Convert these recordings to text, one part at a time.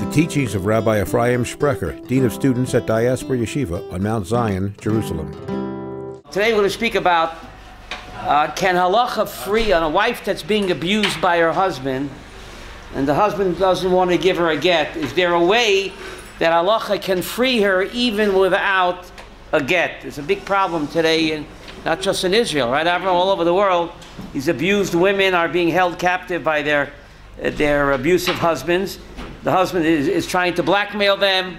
The teachings of Rabbi Ephraim Sprecher, Dean of Students at Diaspora Yeshiva on Mount Zion, Jerusalem. Today we're going to speak about can halacha free on a wife that's being abused by her husband and the husband doesn't want to give her a get. Is there a way that halacha can free her even without a get? It's a big problem today, and not just in Israel, right? All over the world, these abused women are being held captive by their abusive husbands. The husband is trying to blackmail them,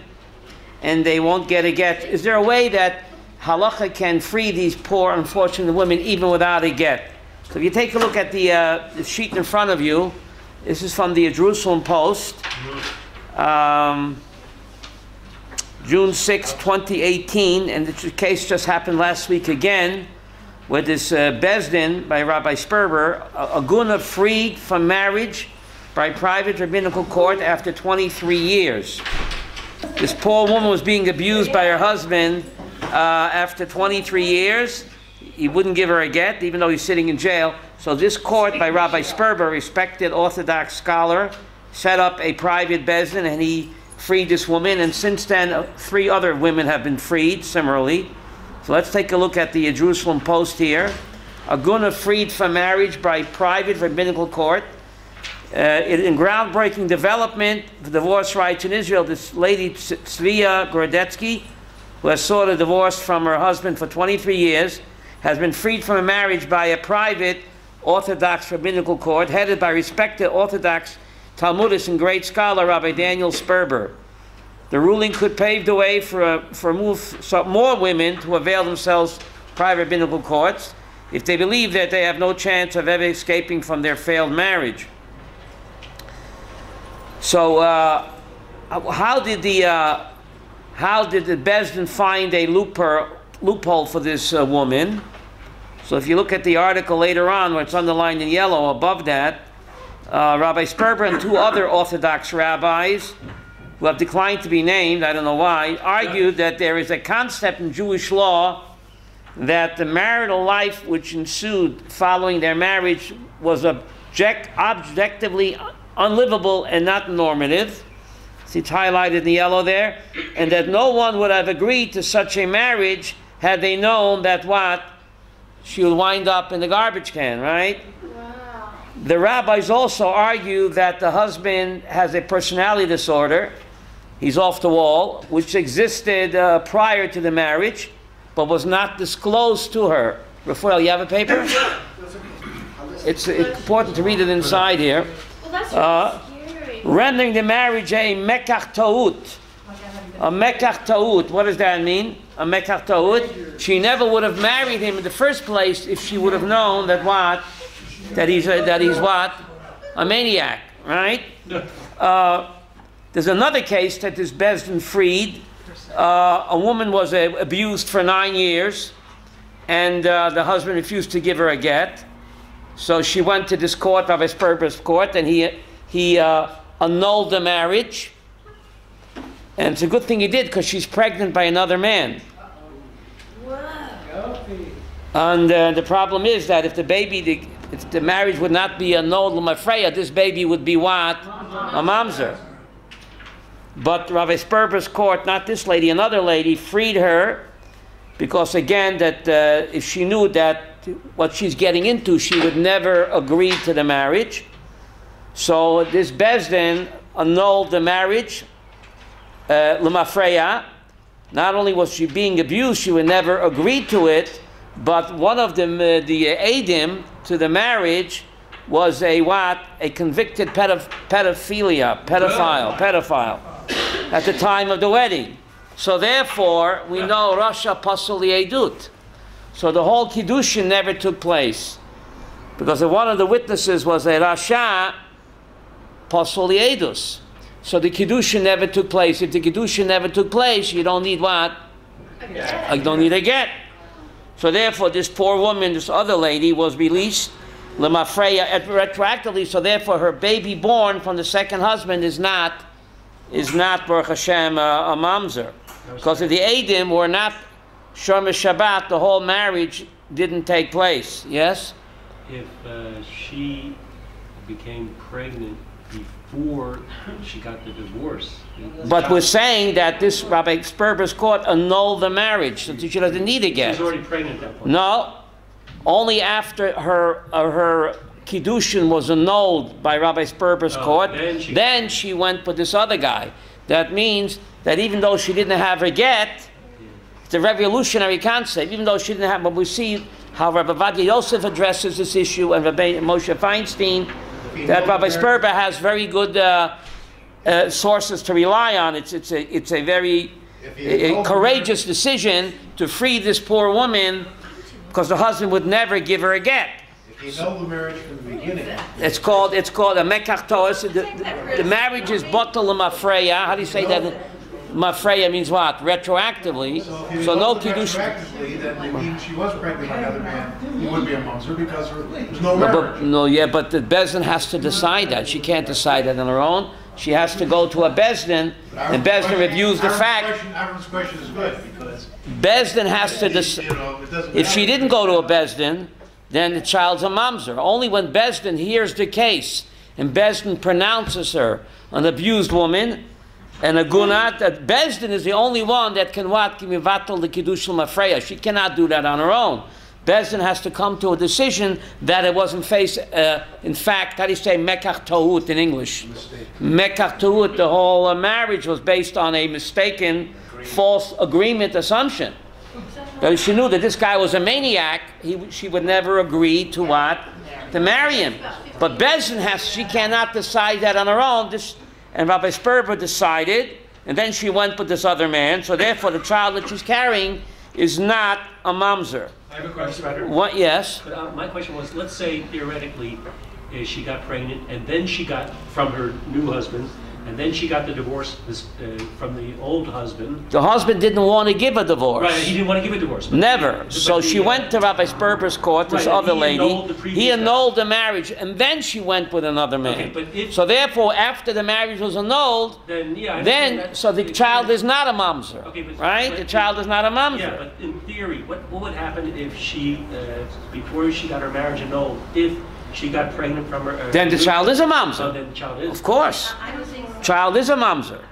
and they won't get a get. Is there a way that halacha can free these poor, unfortunate women even without a get? So if you take a look at the sheet in front of you, this is from the Jerusalem Post, June 6, 2018, and the case just happened last week again, with this Bezdin by Rabbi Sprecher, a guna freed from marriage by private rabbinical court after 23 years. This poor woman was being abused by her husband after 23 years. He wouldn't give her a get, even though he's sitting in jail. So this court by Rabbi Sprecher, respected Orthodox scholar, set up a private Bezdin, and he freed this woman, and since then 3 other women have been freed similarly. So let's take a look at the Jerusalem Post here. A guna freed from marriage by private rabbinical court. In groundbreaking development for divorce rights in Israel, this lady Tzvia Gordetsky, who has sought a divorce from her husband for 23 years, has been freed from a marriage by a private Orthodox rabbinical court headed by respected Orthodox Talmudist and great scholar Rabbi Daniel Sperber. The ruling could pave the way for more women to avail themselves private rabbinical courts if they believe that they have no chance of ever escaping from their failed marriage. So, how did the Bezdin find a loophole for this woman? So, if you look at the article later on, where it's underlined in yellow above that, Rabbi Sperber and 2 other Orthodox rabbis, who have declined to be named, I don't know why, argued that there is a concept in Jewish law that the marital life which ensued following their marriage was objectively unlivable and not normative. See, it's highlighted in the yellow there. And that no one would have agreed to such a marriage had they known that what? She would wind up in the garbage can, right? Wow. The rabbis also argue that the husband has a personality disorder. He's off the wall, which existed prior to the marriage, but was not disclosed to her. Rafael, you have a paper? It's important to read it inside here. Rendering the marriage a mekach ta'ut. A mekach ta'ut. What does that mean? A mekach ta'ut. She never would have married him in the first place if she would have known that what? That he's what? A maniac, right? There's another case that this Bezdin freed. A woman was abused for 9 years, and the husband refused to give her a get. So she went to this court, Rabbi Sperber's court, and he annulled the marriage. And it's a good thing he did, because she's pregnant by another man. And the problem is that if the marriage would not be annulled l'mafreya, this baby would be what? A mamzer. But Rabbi Sperber's court, not this lady, another lady, freed her, because again, that if she knew that what she's getting into, she would never agree to the marriage. So this Bezdin annulled the marriage, l'mafreya. Not only was she being abused, she would never agree to it, but one of them, the edim to the marriage, was a what? A convicted pedophile at the time of the wedding. So therefore, we know Rasha Pasol Yedut. So the whole Kiddushin never took place, because one of the witnesses was a Rasha Pasol Yedus. So the Kiddushin never took place. If the Kiddushin never took place, you don't need what? You don't need a get. So therefore, this poor woman, this other lady, was released l'mafreya retroactively. So therefore, her baby born from the second husband is not Baruch Hashem a mamzer, because if the edim were not Shomer Shabbat, the whole marriage didn't take place. Yes. If she became pregnant before she got the divorce. But we're saying that this Rabbi Sperber's court annulled the marriage, so she doesn't need a get. She was already pregnant at that point. No, only after her kiddushin was annulled by Rabbi Sperber's court, then she went with this other guy. That means that even though she didn't have a get, it's a revolutionary concept. Even though she didn't have, but we see how Rabbi Vadia Yosef addresses this issue, and Rabbi Moshe Feinstein, that Rabbi Sperber has very good sources to rely on. It's a very courageous decision to free this poor woman, because the husband would never give her a get. If you know the marriage from the beginning. It's called a mekach toas. The marriage is batal l'mafreya. How do you say that? Mafreya means what? Retroactively. So no kiddush. Retroactively, then she was pregnant by another man. He would be a mamzer because there's no marriage. But the bezdin has to decide that. She can't decide that on her own. She has to go to a bezdin, and bezdin reviews the fact. Aaron's question is good because bezdin has to decide. If she didn't go to a bezdin, then the child's a mamzer. Only when bezdin hears the case and bezdin pronounces her an abused woman and a gunat, that bezdin is the only one that can mivatal the kiddush l'mafreya. She cannot do that on her own. Bezdin has to come to a decision that it was in fact, how do you say mekach tohut in English? Mekach tohut, the whole marriage was based on a mistaken, false agreement assumption. That she knew that this guy was a maniac, she would never agree to what? To marry him. But Bezdin she cannot decide that on her own. And Rabbi Sperber decided, and then she went with this other man, so therefore the child that she's carrying is not a mamzer. I have a question, Sprecher. What? Yes? But, my question was, let's say theoretically she got pregnant, and then she got from her new husband, and then she got the divorce from the old husband. The husband didn't want to give a divorce. Right, he didn't want to give a divorce. Never. So she went to Rabbi Sperber's court, this other lady. He annulled the marriage, and then she went with another man. Okay, so therefore, after the marriage was annulled, so the child is not a mamzer. Okay, right? The child is not a mamzer. Yeah, but in theory, what would happen if she, before she got her marriage annulled, if she got pregnant from her... then the child is a mamzer. So then the child is. Of course. Child is a mamzer.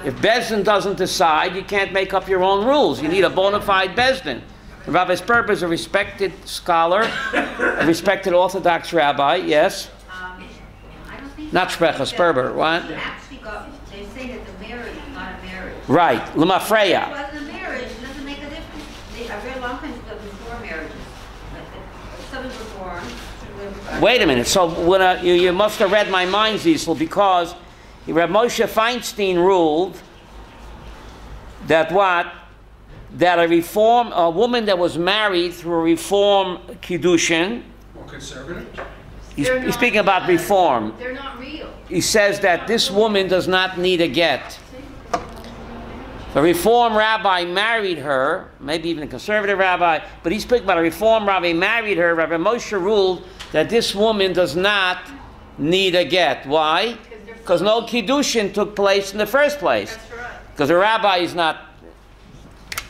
If Bezdin doesn't decide, you can't make up your own rules. You need a bona fide Bezdin. Rabbi Sperber is a respected scholar, a respected Orthodox rabbi, yes? Not Sprecher, Sperber, what? They say that the marriage is not a marriage. Right, l'mafreya. If it wasn't a marriage, it doesn't make a difference. I read a long time ago before marriages. If something was born... Wait a minute. So when you must have read my mind, Ziesel, because Rabbi Moshe Feinstein ruled that what? That a woman that was married through a reform kiddushin. Or conservative? He's speaking about reform. They're not real. He says that this woman does not need a get. The reform rabbi married her, maybe even a conservative rabbi, but he's speaking about a reform rabbi married her. Rabbi Moshe ruled that this woman does not need a get. Why? Because no kiddushin took place in the first place. Because the rabbi is not,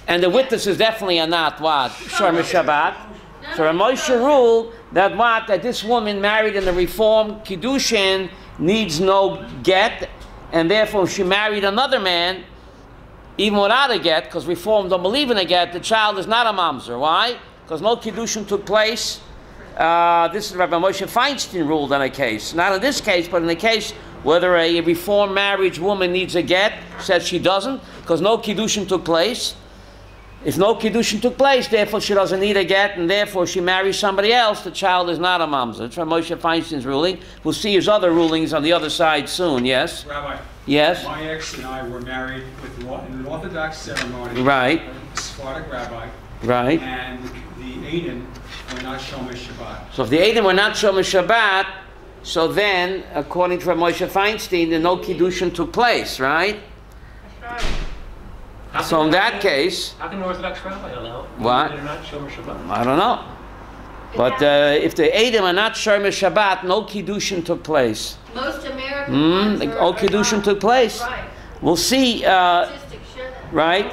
and the witnesses definitely are not what? Shorma Shabbat. So Rabbi Moshe ruled that what? That this woman married in the reform kiddushin needs no get, and therefore if she married another man, even without a get, because reform don't believe in a get, the child is not a mamzer. Why? Because no kiddushin took place. This is Rabbi Moshe Feinstein ruled on a case. Not in this case, but in the case whether a reformed marriage woman needs a get, says she doesn't, because no kiddushin took place. If no kiddushin took place, therefore she doesn't need a get, and therefore she marries somebody else, the child is not a mamzer. That's Rabbi Moshe Feinstein's ruling. We'll see his other rulings on the other side soon, yes? Rabbi, yes? My ex and I were married in an Orthodox ceremony. Right. A Sephardic rabbi. Right. And the Aiden were not Shomer Shabbat. So if the Aiden were not Shomer Shabbat, so then, according to Rabbi Moshe Feinstein, the no kiddushin took place, right? That's right. So in that case... How can an Orthodox rabbi allow it? What? They're not Shomer Shabbat. I don't know. But if the Adim are not Shomer Shabbat, no kiddushin took place. Most American no kiddushin took place. Right. We'll see, right?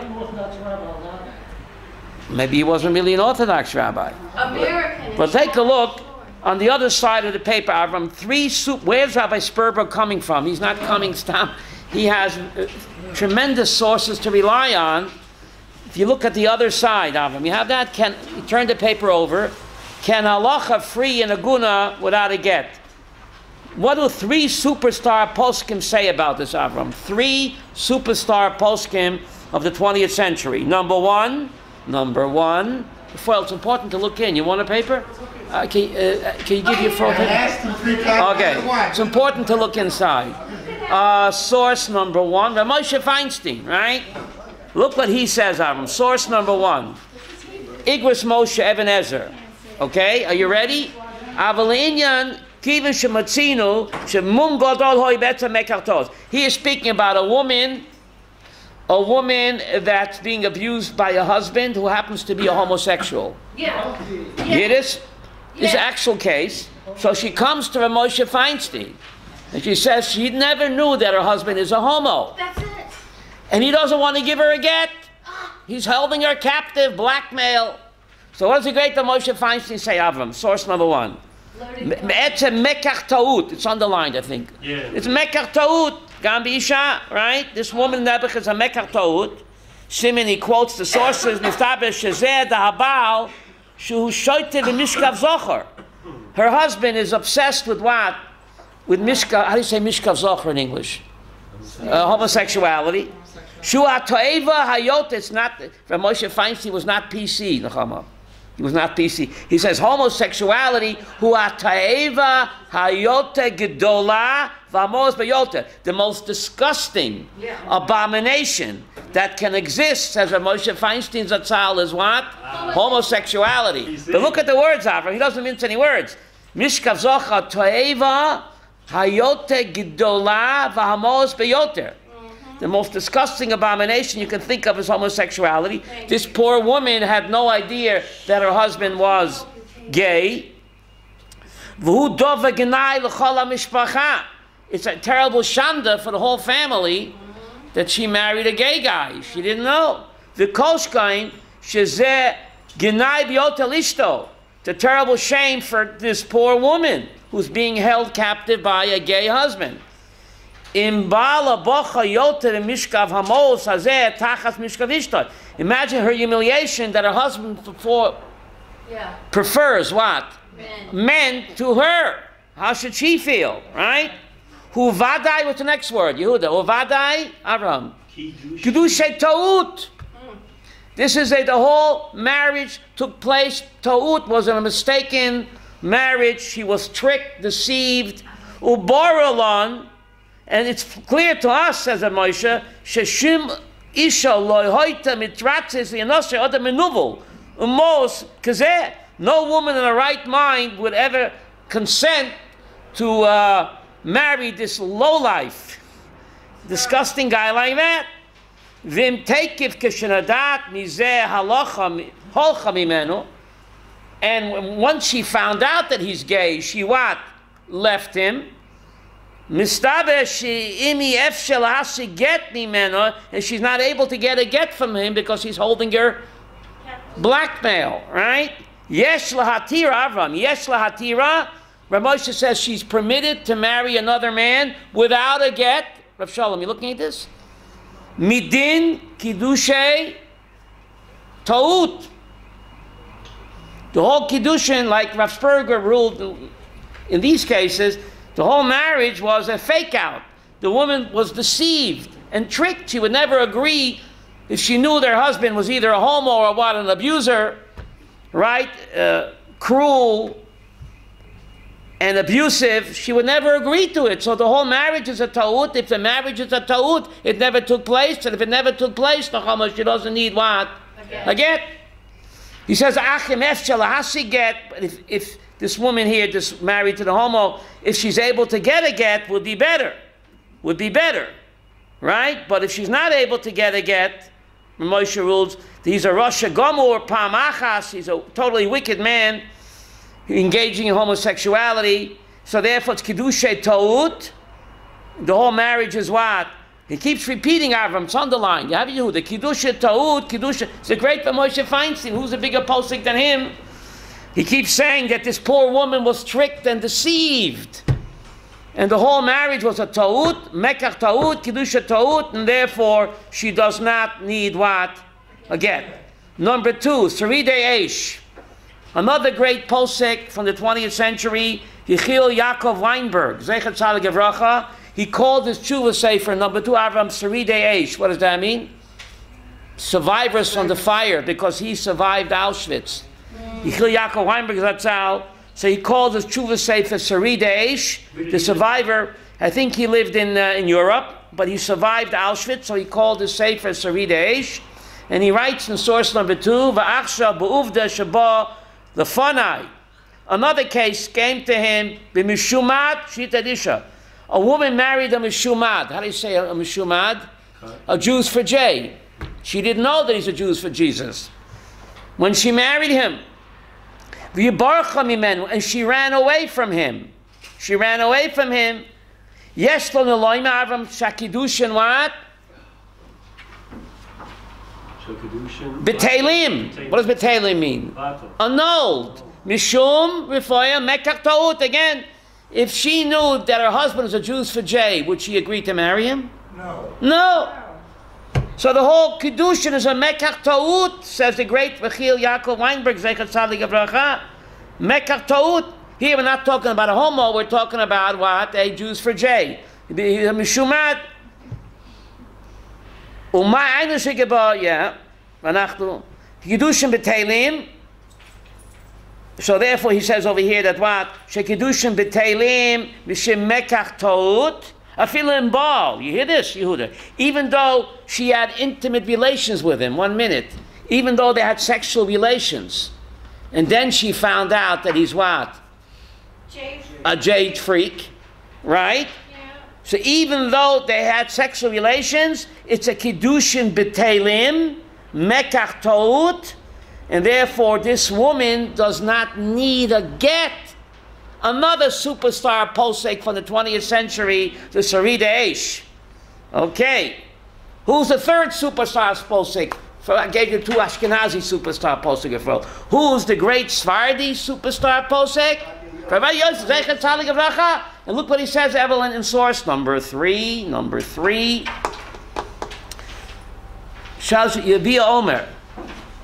Maybe he wasn't really an Orthodox rabbi. American. But take a look. on the other side of the paper, Avram, where's Rabbi Sprecher coming from? He's not coming stop. He has tremendous sources to rely on. If you look at the other side, Avram, you have that. You turn the paper over. Can halacha free in a guna without a get? What do 3 superstar poskim say about this, Avram? 3 superstar poskim of the 20th century. Number one. Well, it's important to look in. You want a paper? Can you give your full paper? Okay. It's important to look inside. Source number 1, Rabbi Moshe Feinstein, right? Look what he says, Avram. Source number 1. Igros Moshe Even Ezer. Okay, are you ready? He is speaking about a woman that's being abused by a husband who happens to be a homosexual. Yeah. Hear this? This is an actual case. So she comes to Rabbi Moshe Feinstein and she says she never knew that her husband is a homo. That's it. And he doesn't want to give her a get. He's holding her captive, blackmail. So what does the great Rabbi Moshe Feinstein say, Avram? Source number 1. It's a mekach ta'ut. It's underlined, I think. Yeah. It's mekach ta'ut. Gambi Isha, right? This woman Nebuch is a mekach ta'ut. Shimon, he quotes the sources. Mistaber shezeh dahabal shu shoyte v'mishkav zocher. Her husband is obsessed with what? With mishkav. How do you say mishkav zocher in English? Homosexuality. Shu ha'toeva hayot. It's not. Rabbi Moshe Feinstein was not PC. Nechama. He was not PC. He says homosexuality, hu'ata'eva hayote gedola v'amos bayote. The most disgusting abomination that can exist, says Moshe Feinstein Zatzal, is what? Homosexuality. But look at the words, Avram. He doesn't mince any words. Mishkav zocha ta'eva hayote gedola v'amos bayote. The most disgusting abomination you can think of is homosexuality. This poor woman had no idea that her husband was gay. It's a terrible shanda for the whole family that she married a gay guy. She didn't know. The terrible shame for this poor woman who's being held captive by a gay husband. Imagine her humiliation that her husband prefers what? Men to her. How should she feel, right? Huvadai, what's the next word? Yehuda. Huvadai, Abraham. Kedushay ta'ut. This is the whole marriage took place. Ta'ut was a mistaken marriage. She was tricked, deceived. Uboralon. And it's clear to us, says Moshe, Sheshim Isha loy hoita mitratzis lianoshe oda menuvel umos kazeh. No woman in her right mind would ever consent to marry this lowlife, disgusting guy like that. Vim tekiv keshenadat mizeh halacha holcha mimenu. And once she found out that he's gay, she what? Left him. Mistaber imi efshel hasi get mimenu, and she's not able to get a get from him because he's holding her blackmail, right? Yesh lahatira, Avram. Yesh lahatira. Rav Moshe says she's permitted to marry another man without a get. Rav Shalom, you looking at this? Midin kiddushay ta'ut. The whole kiddushin, like Rav Sprecher ruled in these cases, the whole marriage was a fake out. The woman was deceived and tricked. She would never agree if she knew their husband was either a homo or what, an abuser, right? Cruel and abusive. She would never agree to it. So the whole marriage is a ta'ut. If the marriage is a ta'ut, it never took place. And if it never took place, she doesn't need what? A get. He says, Achim efshel hasi get. But if this woman here, just married to the homo, if she's able to get a get, would be better. Would be better. Right? But if she's not able to get a get, Moshe rules, he's a Rasha Gomor Pamachas, he's a totally wicked man, engaging in homosexuality. So therefore it's Kiddushay Ta'ut. The whole marriage is what? He keeps repeating Avram, it's underlined. You have you, the Kiddushay Ta'ut, Kiddushay. It's the great Moshe Feinstein, who's a bigger posik than him. He keeps saying that this poor woman was tricked and deceived. And the whole marriage was a ta'ut, mekach ta'ut, kiddusha ta'ut, and therefore she does not need what? A get. Number 2, Saridei Eish. Another great posek from the 20th century, Yechiel Yaakov Weinberg, Zechat Tzaddik Livracha. He called his tshuva sefer, number 2, Avram Saridei Eish. What does that mean? Survivors from the fire, because he survived Auschwitz. Yechiel Yaakov Weinberg Zatzal. So he called his tshuva sefer Saridei Eish, the survivor. I think he lived in Europe, but he survived Auschwitz, so he called his sefer Saridei Eish. And he writes in source number 2, Va'achsha b'uvda shaba lefanai. Another case came to him, b'mishumat shitad isha. A woman married a mishumad. How do you say a mishumad? A Jews for J. She didn't know that he's a Jews for Jesus. When she married him, and she ran away from him. She ran away from him. Yesh lo neloim avram shakidushin what? Betelim. What does betelim mean? Annulled. Mishum rifoya mekach ta'ut. Again, if she knew that her husband was a Jews for J, would she agree to marry him? No. No. So the whole Kiddushin is a Mekach Ta'ut, says the great Yechiel Yaakov Weinberg, Zechat Tzaddik Livracha. Mekach Ta'ut. Here we're not talking about a homo, we're talking about what? A Jews for J. Mishumat. Uma eine shigeba, yeah. Vanachtu. Kiddushin betelim. So therefore he says over here that what? Shekiddushin betelim, mishim Mekach Ta'ut. Afilim Baal, you hear this, Yehuda? Even though she had intimate relations with him, 1 minute, even though they had sexual relations, and then she found out that he's what? A jade freak, right? Yeah. So even though they had sexual relations, it's a kiddushin betelim, mekach ta'ut, and therefore this woman does not need a get. Another superstar posek from the 20th century, the Saridei Eish. Okay. Who's the third superstar posek? I gave you 2 Ashkenazi superstar posek. Who's the great Sephardi superstar posek? Rabbi Yosef Zechat Tzaddik Livracha. And look what he says, Evelyn, in source number 3. Number 3. Shaz Yabia Omer.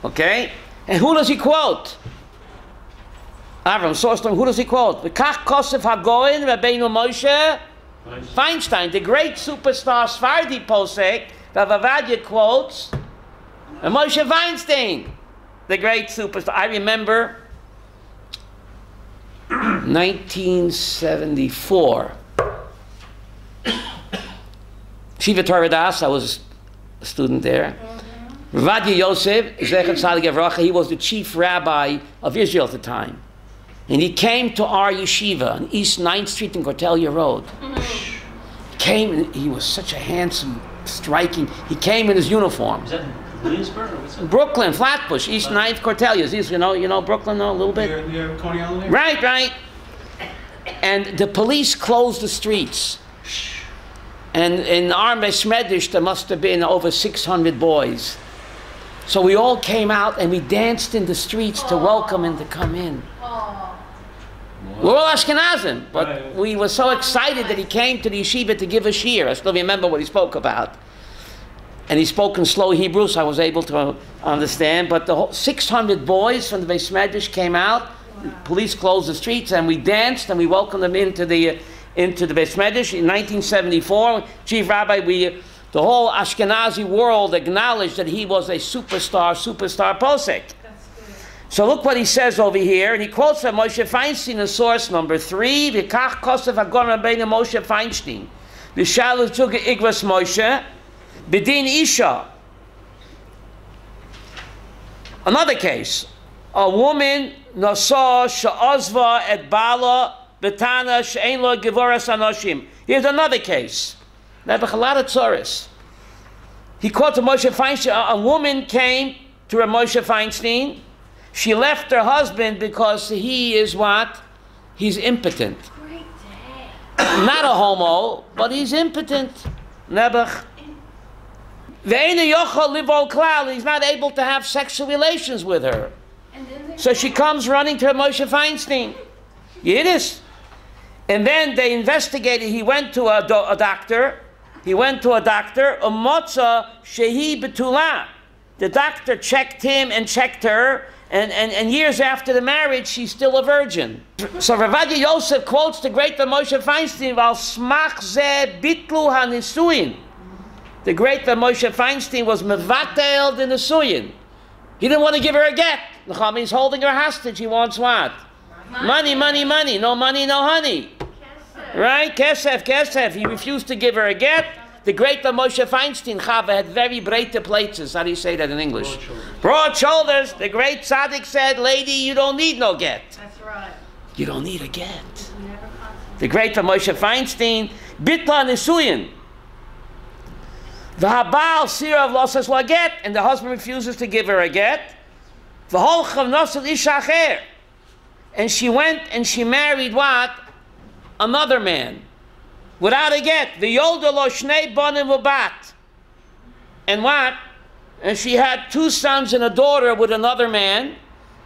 Okay. And who does he quote? Avram, source number, who does he quote? V'kach Kosef HaGoyin, Rabbeinu Moshe Feinstein, the great superstar Sephardi posek that Vavadia quotes, and Moshe Feinstein, the great superstar. I remember 1974. Shiva Torah Das, I was a student there. Rabbi Yosef, Zechat Tzaddik Livracha, he was the chief rabbi of Israel at the time. And he came to our yeshiva on East 9th Street in Cortelia Road. Came, and he was such a handsome, striking. He came in his uniform. Is that Williamsburg or what's that? Brooklyn, Flatbush, East 9th Cortelia. You know Brooklyn a little bit? Near Coney Island there? Right, right. And the police closed the streets. And in our Besmedish, there must have been over 600 boys. So we all came out and we danced in the streets to welcome him to come in. We're all Ashkenazim, but we were so excited that he came to the yeshiva to give a shiur. I still remember what he spoke about. And he spoke in slow Hebrew, so I was able to understand. But the whole 600 boys from the Beis Medrash came out. Wow. Police closed the streets, and we danced, and we welcomed them into the Beis Medrash. In 1974, Chief Rabbi, the whole Ashkenazi world acknowledged that he was a superstar posek. So look what he says over here, and he quotes from Moshe Feinstein in source number 3. V'kach kosev hagon Rabbeinu Moshe Feinstein. V'shalu zuge igras Moshe. B'din isha. Another case. A woman nasa she'ozva et bala b'tana she'ein lo gevoras anoshim. Here's another case. Nebuchadnezzar Tzoris. He quotes Moshe Feinstein. A woman came to Moshe Feinstein. She left her husband because he is what? He's impotent. Great day. Not a homo, but he's impotent. Nebuch. He's not able to have sexual relations with her. So she comes running to Moshe Feinstein. You hear this? And then they investigated. He went to a doctor. He went to a doctor. Umotza shehi betula. The doctor checked him and checked her. And years after the marriage, she's still a virgin. So Rabbi Yosef quotes the great Moshe Feinstein, Val smach ze bitlu hanisuin. The great Moshe Feinstein was mevatel the nisuin. He didn't want to give her a get. He's holding her hostage. He wants what? Money, money, money. No money, no honey. Kesef. Right? Kesef, kesef. He refused to give her a get. The great Moshe Feinstein, Chava, had very breite places. How do you say that in English? Broad shoulders. The great tzaddik said, lady, you don't need no get. That's right. You don't need a get. The great Moshe Feinstein, bitla nisuyin. The habal sirav losas la get, and the husband refuses to give her a get. The whole chavnosel ishacher. And she went and she married what? Another man. Without a get. The yolda lo shnei banim ubat. And what? And she had 2 sons and a daughter with another man,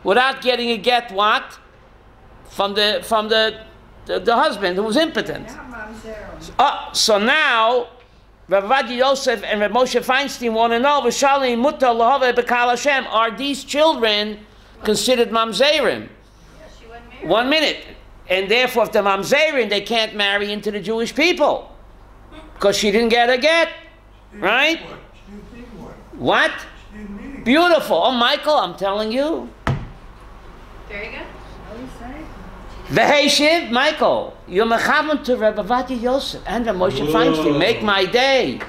without getting a get what? From the husband who was impotent. So now Rabbi Yosef and Rabbi Moshe Feinstein want to know, V'shalim muta lahove b'kal Hashem, are these children considered mamzerim? Yes, 1 minute. And therefore, if they're mamzerim, they can't marry into the Jewish people. Because she didn't get a get. Right? What? Beautiful. Oh, Michael, I'm telling you. Very good. V'heishiv, Michael, you're mechavan to Rabbi Vati Yosef and Rabbi Moshe Feinstein. Make my day.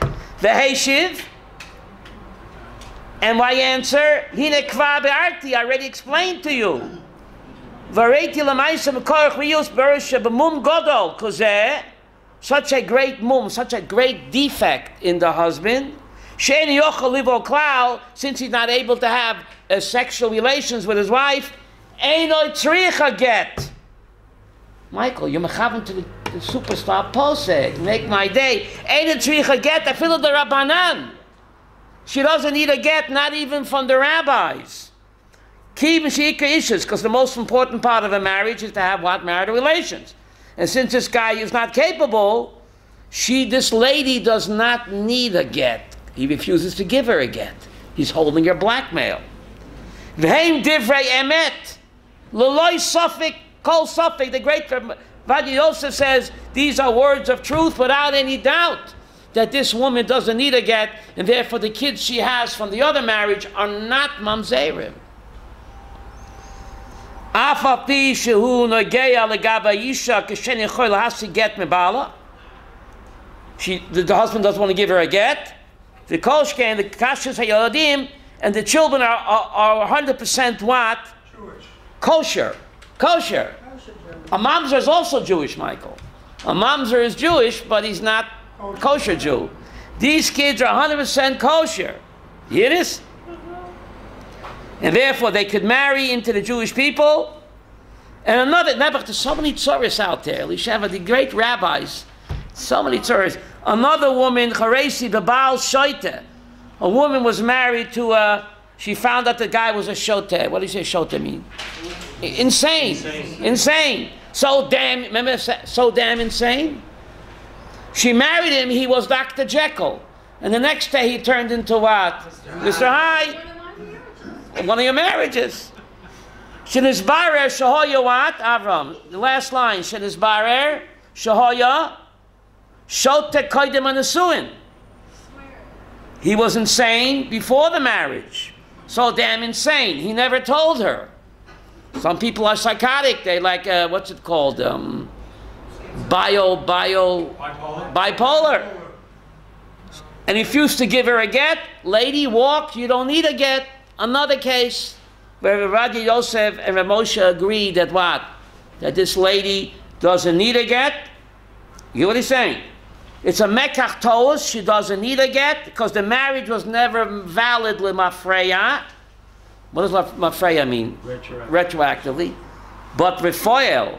V'heishiv. And my answer, hine kva be'arti, I already explained to you. V'reiti l'maisa m'korach riyus berisha b'mum godol, kozeh, such a great mum, such a great defect in the husband, she'en yochel livo klal, since he's not able to have sexual relations with his wife, einoi tzricha get. Michael, you're mechavan to the superstar posek. Make my day. Ain't a tzricha get. I feel the rabbanan. She doesn't need a get, not even from the rabbis. Ki v'shika ishus, because the most important part of a marriage is to have what? Marital relations. And since this guy is not capable, this lady does not need a get. He refuses to give her a get. He's holding her blackmail. V'heim divrei emet. L'loi sofik. Kol Safek, the great Rabbi Yosef says, these are words of truth without any doubt that this woman doesn't need a get, and therefore the kids she has from the other marriage are not mamzerim. Afapi shehu nogeya legaba yisha kishen yichol hasi get mebala. The husband doesn't want to give her a get. The kolshken, the kashas hayoladim, and the children are 100% what? Jewish. Kosher. Kosher. A mamzer is also Jewish, Michael. A mamzer is Jewish, but he's not kosher Jew. These kids are 100% kosher. You hear this? And therefore they could marry into the Jewish people. And there's so many tzoros out there. Lishava, the great rabbis, so many tzoros. Another woman, Charesi Babal Shoite. A woman was married to she found out the guy was a shote. What do you say shote mean? Insane. So damn, remember, so damn insane? She married him, he was Dr. Jekyll. And the next day he turned into what? Mr. Hyde. One of your marriages. Shenizbarer shahoya what? Avram. The last line. Shenizbarer shahoya shote koidem anasuin. He was insane before the marriage. So damn insane. He never told her. Some people are psychotic. They like, what's it called? Bipolar. And refused to give her a get. Lady, walk. You don't need a get. Another case where Rabbi Yosef and Rabbi Moshe agreed that what? That this lady doesn't need a get. You know what he's saying? It's a mekach toas. She doesn't need a get because the marriage was never valid with mafreya. What does mafreya mean? Retroactively. But Raphael,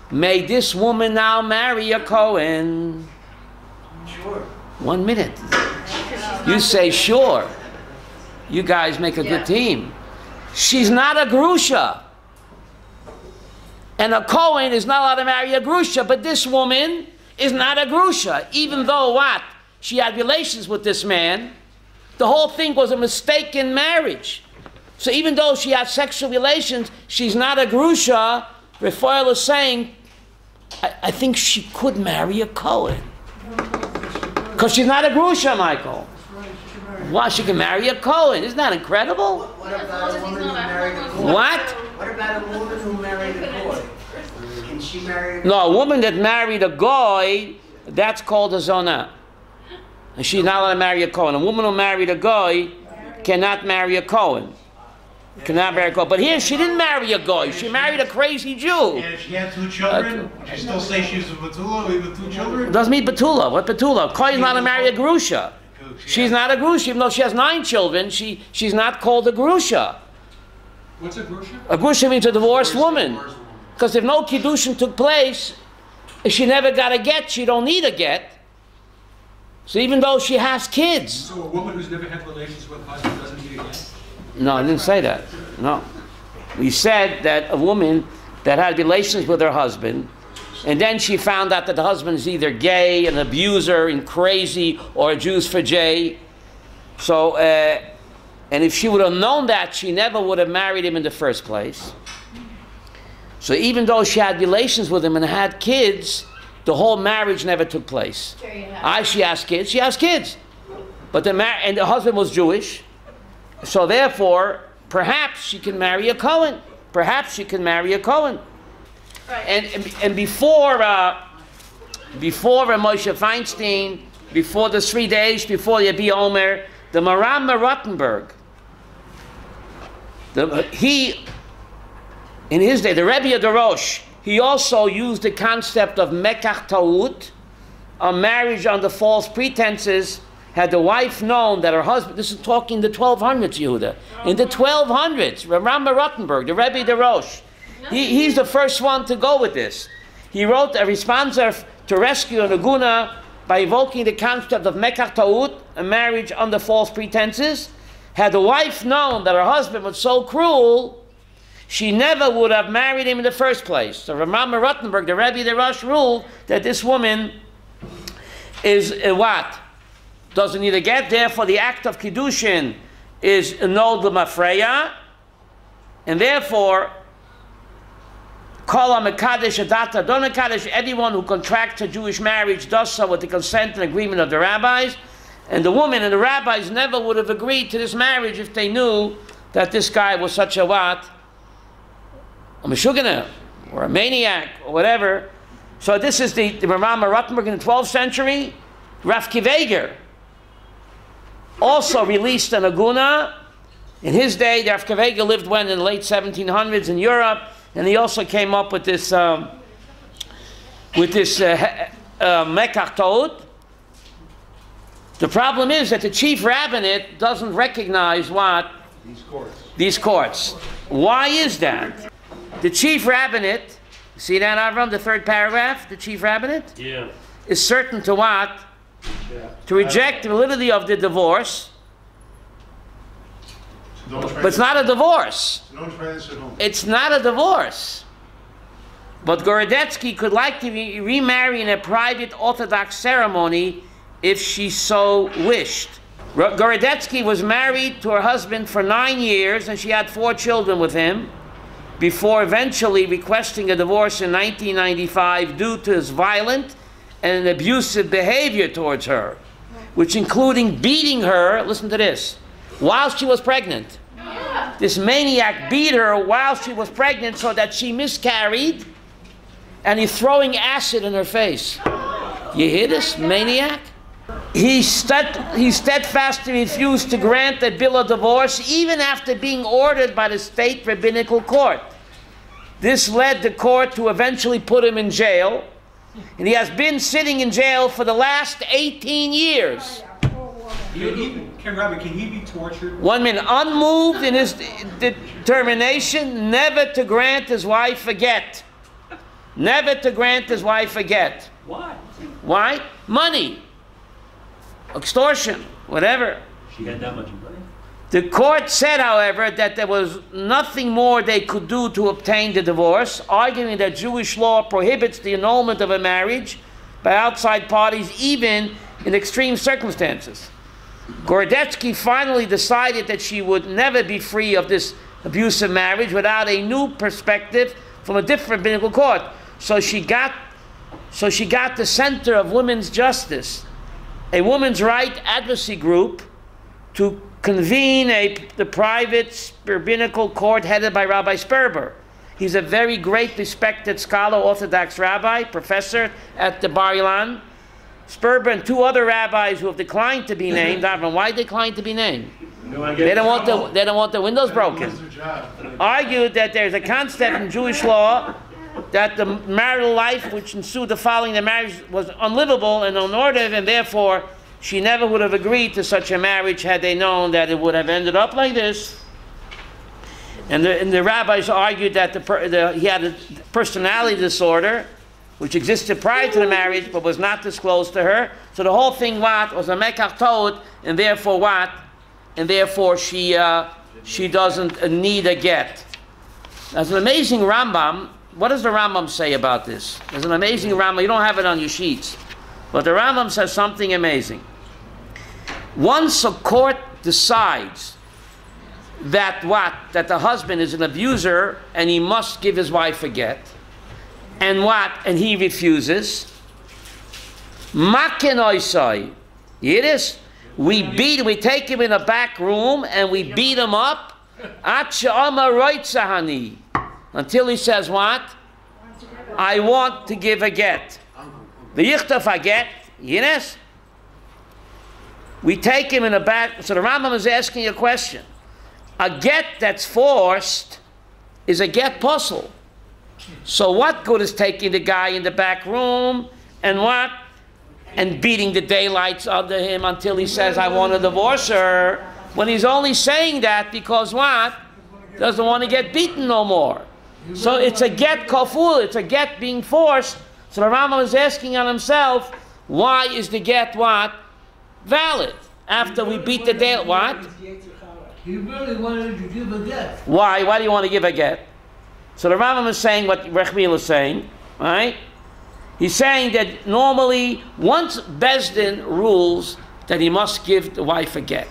may this woman now marry a Cohen? Sure. 1 minute. You say sure. You guys make a good team. she's not a grusha. And a Kohen is not allowed to marry a grusha, but this woman is not a grusha, even though what? She had relations with this man. The whole thing was a mistaken marriage. So even though she had sexual relations, she's not a grusha. Raphael is saying, I think she could marry a Kohen. Because she's not a grusha, Michael. Why? She can marry a Kohen. Isn't that incredible? What about a woman who married a Kohen? What? What about a woman who married a Kohen? Can she marry a No, a woman that married a goy, that's called a zonah. And she's not allowed to marry a Kohen. A woman who married a goy cannot marry a Kohen. Cannot marry a Kohen. But here, she didn't marry a goy. She married a crazy Jew. And if she had 2 children, would you still say she's a Batula with 2 children? Doesn't mean Batula. What Batula? Koy is not to marry a grusha. She's not a grusha. Even though she has 9 children, she's not called a grusha. What's a grusha? A grusha means a divorced woman. Because if no kiddushin took place, if she never got a get, she don't need a get. So even though she has kids. So a woman who's never had relations with a husband doesn't need a get? No, I didn't say that. No. We said that a woman that had relations with her husband, and then she found out that the husband is either gay, an abuser, and crazy, or a Jews for Jay. So, and if she would have known that, she never would have married him in the first place. So even though she had relations with him and had kids, the whole marriage never took place. She has kids. She has kids. But and the husband was Jewish. So therefore, perhaps she can marry a Kohen. Perhaps she can marry a Kohen. Right. And before Moshe Feinstein, before the 3 days, before Yabi Omer, the Maram Rottenberg, in his day, the Rebbe of the Rosh, he also used the concept of mekach ta'ut, a marriage under false pretenses. Had the wife known that her husband, this is talking the 1200s, Yehuda, in the 1200s, Rambam Rottenberg, the Rebbe of the Rosh, he's the first one to go with this. He wrote a responsa to rescue an aguna by evoking the concept of mekach ta'ut, a marriage under false pretenses. Had the wife known that her husband was so cruel, she never would have married him in the first place. So Rambam Rottenberg, the Rebbe of the Rosh, ruled that this woman is what? Doesn't need a get. Therefore, the act of kiddushin is annulled l'mafreya, and therefore, kol ha-mekadesh adata don mekadesh, everyone who contracts a Jewish marriage does so with the consent and agreement of the rabbis, and the woman and the rabbis never would have agreed to this marriage if they knew that this guy was such a what? A meshugana, or a maniac, or whatever. So this is the Rambam Rottenberg in the 12th century. Rav Kiveger also released an aguna. In his day, Rav Kiveger lived when in the late 1700s in Europe, and he also came up with this mekach ta'ut. The problem is that the chief rabbinate doesn't recognize what? These courts. Why is that? The chief rabbinate, see that, Avram, the 3rd paragraph, the chief rabbinate? Yeah. Is certain to what? Yeah. To reject the validity of the divorce. But it's not a divorce. It's not a divorce. But Gorodetsky could like to remarry in a private Orthodox ceremony if she so wished. Gorodetsky was married to her husband for 9 years, and she had 4 children with him, before eventually requesting a divorce in 1995 due to his violent and abusive behavior towards her, which including beating her, listen to this, while she was pregnant. Yeah. This maniac beat her while she was pregnant so that she miscarried, and he's throwing acid in her face. You hear this, maniac? He steadfastly refused to grant a bill of divorce even after being ordered by the state rabbinical court. This led the court to eventually put him in jail, and he has been sitting in jail for the last 18 years. Rabbi, can he be tortured? 1 minute. Unmoved in his determination never to grant his wife a get. Never to grant his wife a get. Why? Why? Money. Extortion. Whatever. She had that much money? The court said, however, that there was nothing more they could do to obtain the divorce, arguing that Jewish law prohibits the annulment of a marriage by outside parties, even in extreme circumstances. Gorodetsky finally decided that she would never be free of this abusive marriage without a new perspective from a different biblical court. So she got the Center of Women's Justice, a women's right advocacy group, to convene the private rabbinical court headed by Rabbi Sprecher. He's a very great, respected scholar, Orthodox rabbi, professor at the Bar Ilan. Sprecher and two other rabbis who have declined to be named. I don't know why they declined to be named. They don't want the windows broken. Argued that there's a concept in Jewish law that the marital life which ensued the following the marriage was unlivable and unordered, and therefore she never would have agreed to such a marriage had they known that it would have ended up like this. And the rabbis argued that he had a personality disorder which existed prior to the marriage but was not disclosed to her. So the whole thing was a mekach toed, and therefore what? And therefore she doesn't need a get. There's an amazing Rambam. What does the Rambam say about this? There's an amazing Rambam. You don't have it on your sheets. But the Rambam says something amazing. Once a court decides that the husband is an abuser and he must give his wife a get, and he refuses, makenoisai, Yiddish, we take him in a back room and we beat him up until he says what? I want to give a get. The yichtaf a get, Yiddish. We take him in a back. So the Rambam is asking a question. A get that's forced is a get puzzle. So what good is taking the guy in the back room and what? And beating the daylights under him until he says, I want to divorce her, when he's only saying that because what? Doesn't want to get beaten no more. So it's a get kaful, it's a get being forced. So the Rambam is asking on himself, why is the get what? Valid. After we beat the day, what? He really wanted to give a get. Why? Why do you want to give a get? So the Rambam is saying what Rabbi is saying, right? He's saying that normally, once Bezdin rules that he must give the wife a get,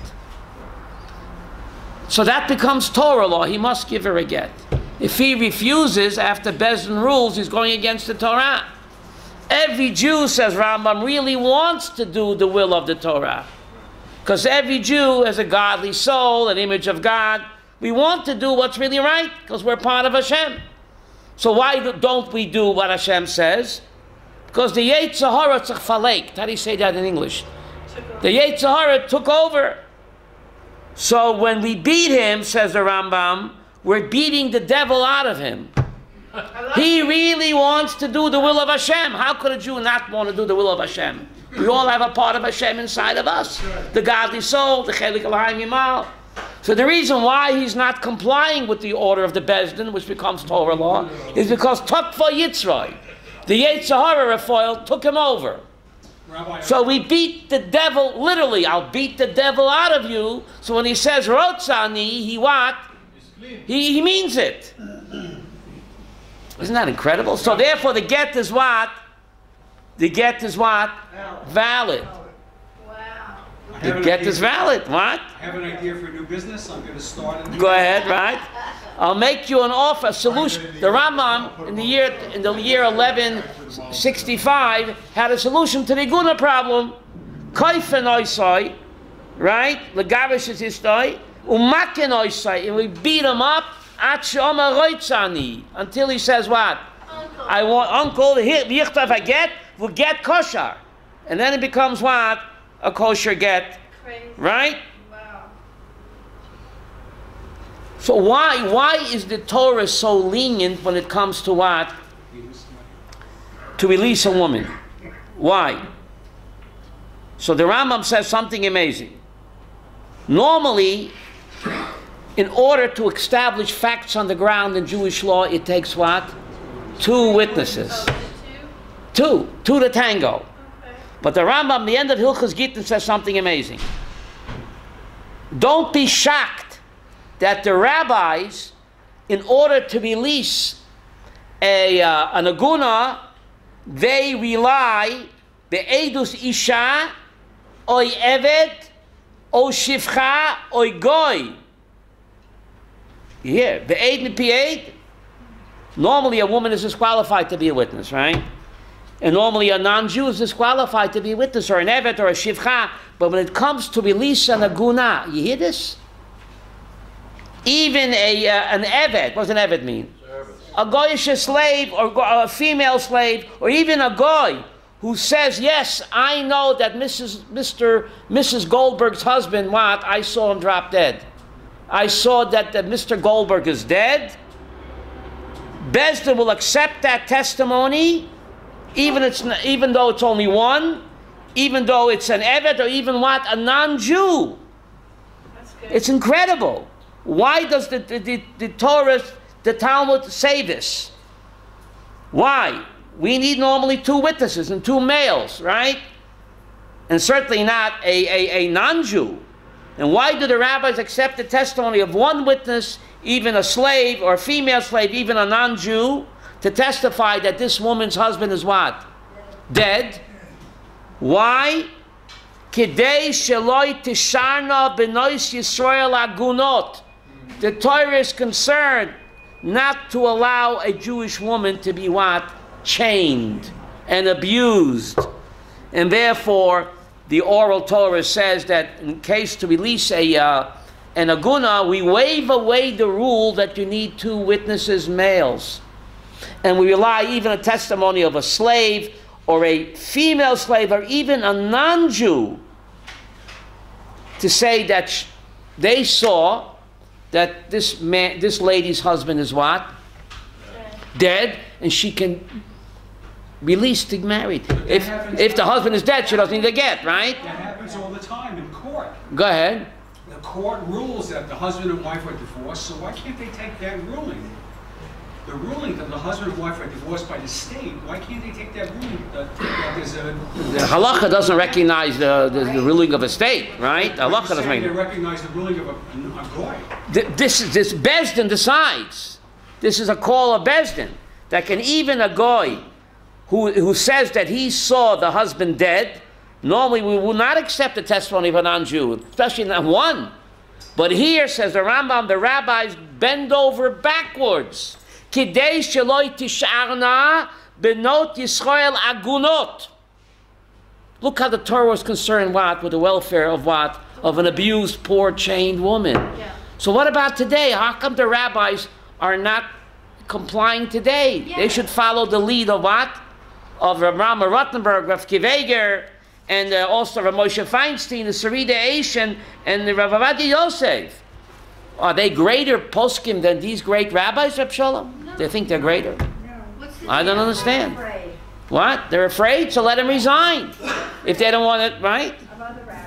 so that becomes Torah law. He must give her a get. If he refuses after Bezdin rules, he's going against the Torah. Every Jew, says Rambam, really wants to do the will of the Torah. Because every Jew has a godly soul, an image of God. We want to do what's really right because we're part of Hashem. So why don't we do what Hashem says? Because the Yetzer Hara tzach falek. How do you say that in English? The Yetzer Hara took over. So when we beat him, says the Rambam, we're beating the devil out of him. He really wants to do the will of Hashem. How could a Jew not want to do the will of Hashem? We all have a part of Hashem inside of us. The godly soul, the chelik Elohim Yimal. So the reason why he's not complying with the order of the Bezdin, which becomes Torah law, is because Takva Yitzray, the Yetzer Hara Raphael, took him over. So we beat the devil, literally, I'll beat the devil out of you. So when he says Rotzani, he what? He means it. Isn't that incredible? So therefore the get is what? The get is what? Valid. Wow. The get is valid. What? I have an idea for a new business. I'm going to start a new Go ahead, right? I'll make you an offer, a solution. The Rambam in the year 1165 had a solution to the Guna problem. Kaifen oisai, right? Legarish is his story. Umaken oisai, and we beat him up until he says what? Uncle. I want uncle. Yichtav I get will get kosher, and then it becomes what? A kosher get, Crazy. right? Wow. So why is the Torah so lenient when it comes to what? To release a woman. Why? So the Rambam says something amazing. Normally, in order to establish facts on the ground in Jewish law, it takes what? 2 witnesses. Two to tango. Okay. But the Rambam, the end of Hilchos Gittin, says something amazing. Don't be shocked that the rabbis, in order to release an aguna, they rely be'edus isha, oy evet, o shivcha, oy goy. Here, be'ed mi'pi'ed. Normally a woman is disqualified to be a witness, right? And normally a non-Jew is disqualified to be a witness, or an evet, or a shivcha. But when it comes to release an aguna, you hear this? Even an evet, what does an evet mean? A goyish slave, or a female slave, or even a goy who says, yes, I know that Mrs. Goldberg's husband, what? I saw him drop dead. I saw that Mr. Goldberg is dead. Bezdin will accept that testimony, even though it's only one, even though it's an evet, or even what? A non-Jew. It's incredible. Why does the Torah, the Talmud say this? Why? We need normally 2 witnesses and 2 males, right? And certainly not a non-Jew. And why do the rabbis accept the testimony of 1 witness, even a slave or a female slave, even a non-Jew, to testify that this woman's husband is what? Dead. Why? Kidei sheloi tisharna benois Yisrael agunot. The Torah is concerned not to allow a Jewish woman to be what? Chained and abused. And therefore, the oral Torah says that in case to release an aguna, we waive away the rule that you need 2 witnesses, males. And we rely even on a testimony of a slave or a female slave or even a non-Jew to say that they saw that this lady's husband is what? Dead, and she can release to get married. If the husband is dead, she doesn't need to get, right? That happens all the time in court. Go ahead. The court rules that the husband and wife are divorced, so why can't they take that ruling? The ruling that the husband and wife are divorced by the state, why can't they take that ruling? The Halacha doesn't recognize the ruling of a state, right? The Halacha doesn't recognize the ruling of a goy. This Bezdin decides. This is a call of Bezdin. That can even a goy who says that he saw the husband dead, normally we will not accept the testimony of a non-Jew, especially not one. But here, says the Rambam, the rabbis bend over backwards. Kidei sheloi tisharna benot Yisrael agunot. Look how the Torah was concerned what? With the welfare of what? Of an abused, poor, chained woman. Yeah. So what about today? How come the rabbis are not complying today? Yeah. They should follow the lead of what? Of Rav Rama Rottenberg, Rav Kiveger, and also Rav Moshe Feinstein, the Sarida Eishen, and the Rav Avadi Yosef. Are they greater poskim than these great rabbis, Reb Shalom? No. They think they're greater. I don't understand. Afraid. What? They're afraid, so let them resign. If they don't want it, right?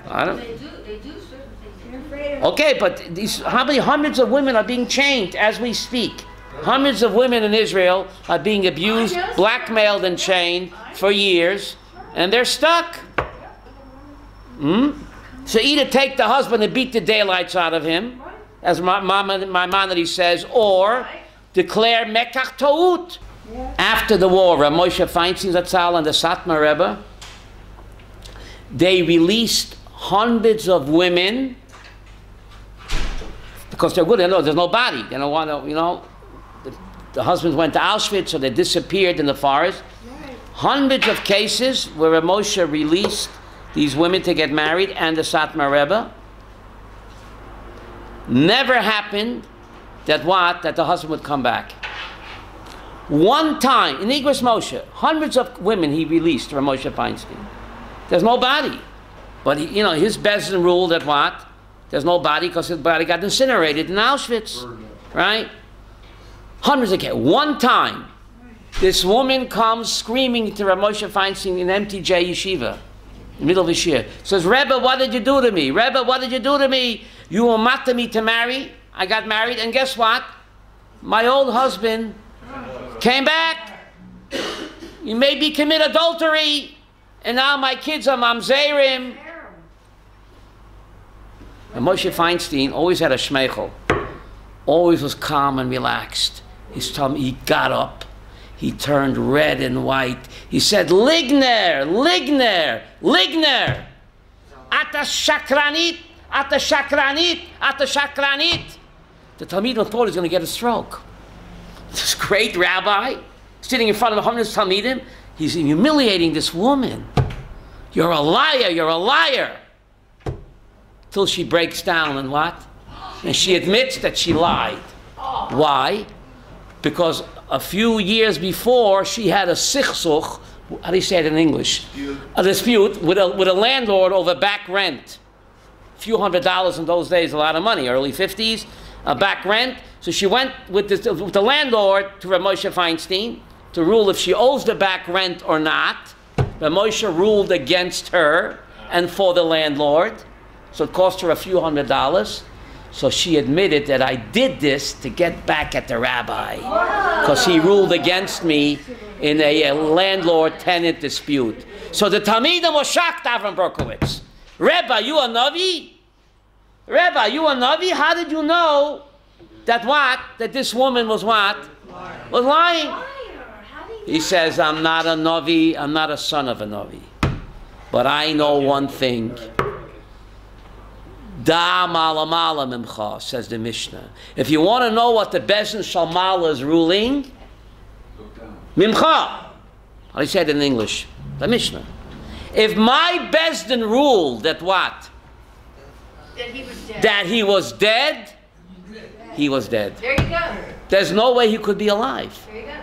I don't. They do certain things. They're afraid of Okay, but how many hundreds of women are being chained as we speak? Hundreds of women in Israel are being abused, blackmailed, and chained for years, and they're stuck. So either take the husband and beat the daylights out of him, as Maimonides says, or declare mekach ta'ut. After the war, Rav Moshe Feinstein Zatzal and the Satmar Rebbe, they released hundreds of women because they're good. They know there's no body. They don't want to, the husbands went to Auschwitz, so they disappeared in the forest. Hundreds of cases where Rav Moshe released these women to get married, and the Satmar Rebbe. Never happened that the husband would come back. One time, in Igros Moshe, hundreds of women he released, Rav Moshe Feinstein. There's no body. But his Bezdin ruled that what? There's no body because his body got incinerated in Auschwitz. Right? Hundreds of cases. One time, this woman comes screaming to Rav Moshe Feinstein in MTJ Yeshiva, in the middle of the year. Says, Rebbe, what did you do to me? Rebbe, what did you do to me? You umatta me to marry. I got married, and guess what? My old husband came back. You made me commit adultery, and now my kids are mamzerim. And Moshe Feinstein always had a shmeichel. Always was calm and relaxed. He's telling me he got up. He turned red and white. He said, Ligner, Ligner, Ligner. Ata shakranit, ata shakranit, ata shakranit. The Talmidim thought he was going to get a stroke. This great rabbi, sitting in front of hundreds of Talmidim, he's humiliating this woman. You're a liar, you're a liar. Till she breaks down and what? And she admits that she lied. Why? Because a few years before, she had a sichsuch, how do you say it in English? A dispute with a landlord over back rent. A few $100s in those days, a lot of money, early 50s, back rent. So she went with the landlord to Rabbi Moshe Feinstein to rule if she owes the back rent or not. Rabbi Moshe ruled against her and for the landlord. So it cost her a few $100s. So she admitted that I did this to get back at the rabbi because he ruled against me in a landlord-tenant dispute. So the Talmidim was shocked, Avram Berkowitz. Rebbe, you a Navi? Rebbe, you a Navi? How did you know that what? That this woman was what? Was lying. He says, I'm not a Navi, I'm not a son of a Navi. But I know one thing. Da malamala mimcha, says the Mishnah. If you want to know what the Bezdin Shalmala is ruling, mimcha. How do you say it in English? The Mishnah. If my Bezdin ruled that what? That he was dead. That he was dead, he was dead. There you go. There's no way he could be alive. There you go.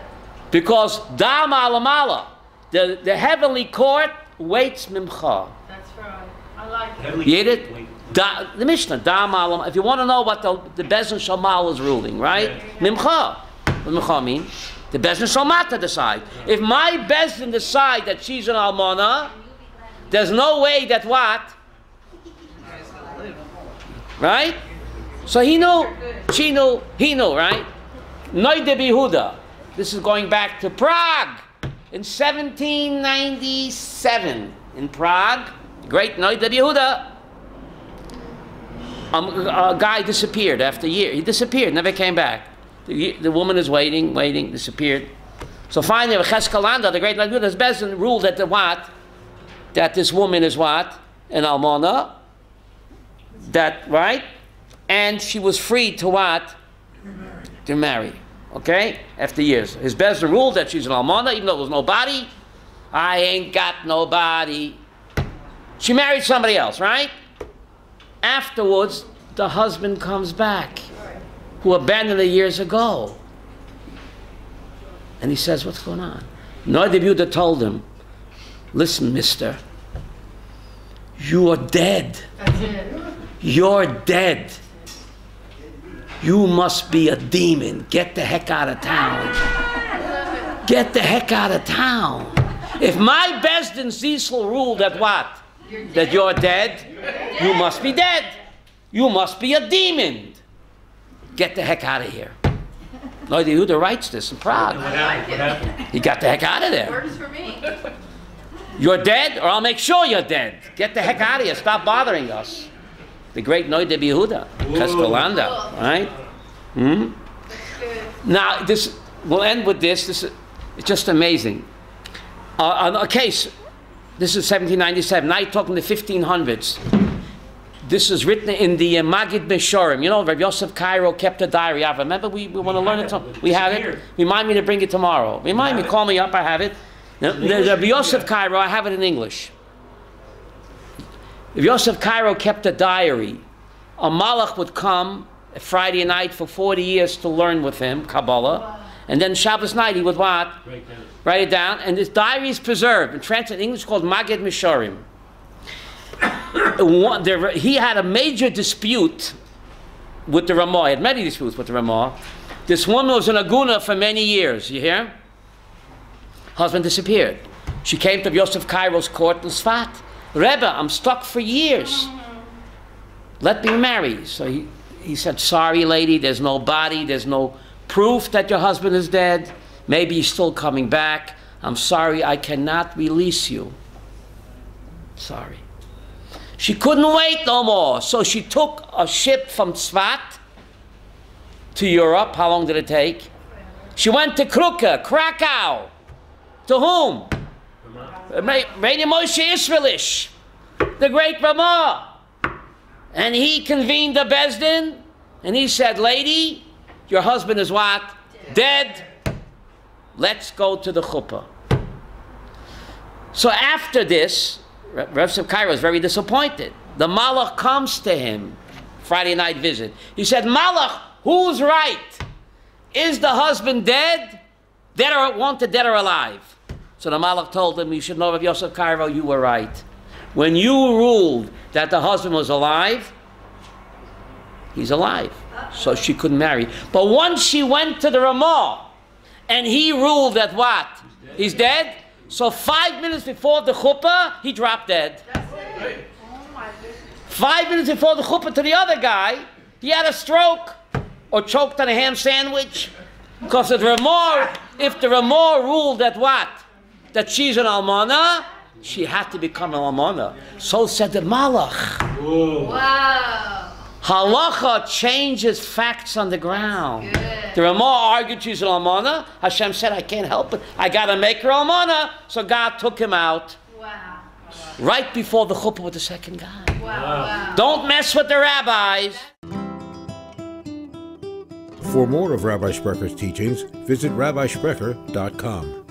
Because da malamala, the heavenly court waits mimcha. That's right. I like it. You get it? The Mishnah, da malam. If you want to know what the Bezdin Shalmal is ruling, right? Mimcha. What does mimcha mean? The Bezdin Shalmata decide. If my Bezdin decide that she's an almana, there's no way that what? Right? So he knew, she knew, he knew, right? Noide Behuda. This is going back to Prague in 1797. In Prague, great Noide Behuda. A guy disappeared after a year. He disappeared, never came back. The woman is waiting, disappeared. So finally, Cheskalanda, the great Noide Bezdin, ruled that the what? That this woman is what? An almana. That, right? And she was free to what? To marry. Okay? After years. His Bezdin ruled that she's an almana, even though there was no body. I ain't got nobody. She married somebody else, right? Afterwards, the husband comes back, who abandoned her years ago. And he says, what's going on? Noide Behuda told him, listen, mister, you are dead. You're dead. You must be a demon. Get the heck out of town. Get the heck out of town. If my Bezdin Cecil ruled that what? That you're dead, you must be dead. You must be a demon. Get the heck out of here. Noide Behuda writes this in Prague. What happened? He got the heck out of there. Works for me. You're dead, or I'll make sure you're dead. Get the heck out of here. Stop bothering us. The great Noide Behuda, Cheskolanda, right? Hmm? Now, this we'll end with this. This is it's just amazing. On a case, this is 1797. Now you're talking the 1500s. This is written in the Magid Meshorim. You know, Rabbi Yosef Cairo kept a diary. Remember, we want to learn it. We have it. Remind me to bring it tomorrow. Remind me, call me up. I have it. Rabbi Yosef Cairo, I have it in English. If Yosef Cairo kept a diary, a malach would come Friday night for 40 years to learn with him, Kabbalah, and then Shabbos night he would what? Write it down, and this diary is preserved and translated in English called Magid Meshorim. He had a major dispute with the Ramah. He had many disputes with the Ramah. This woman was an aguna for many years, you hear? Husband disappeared. She came to Yosef Cairo's court in Sfat. Rebbe, I'm stuck for years. Let me marry. So he said, sorry, lady, there's no body, there's no proof that your husband is dead. Maybe he's still coming back. I'm sorry, I cannot release you. Sorry. She couldn't wait no more, so she took a ship from Tzvat to Europe. How long did it take? She went to Krakow. To whom? Rabbi Moshe Israelish, the great Ramah. And he convened the Bezdin, and he said, lady, your husband is what? Dead. Let's go to the chuppah. So after this, Rav Sprecher was very disappointed. The Malach comes to him, Friday night visit. He said, Malach, who's right? Is the husband dead? Dead or wanted, dead or alive? So the Malach told him, you should know, Rav Yosef Cairo, you were right. When you ruled that the husband was alive, he's alive. So she couldn't marry. But once she went to the Ramah, and he ruled that what? He's dead. So 5 minutes before the chuppah, he dropped dead. 5 minutes before the chuppah to the other guy, he had a stroke or choked on a ham sandwich. Because if the Ramah ruled that what? That she's an almana, she had to become an almana. So said the Malach. Wow. Halacha changes facts on the ground. Good. The Ramah argued she's an almana. Hashem said, I can't help it. I got to make her almana. So God took him out. Wow. Right before the chuppah with the second guy. Wow. Don't mess with the rabbis. For more of Rabbi Sprecher's teachings, visit rabbisprecher.com.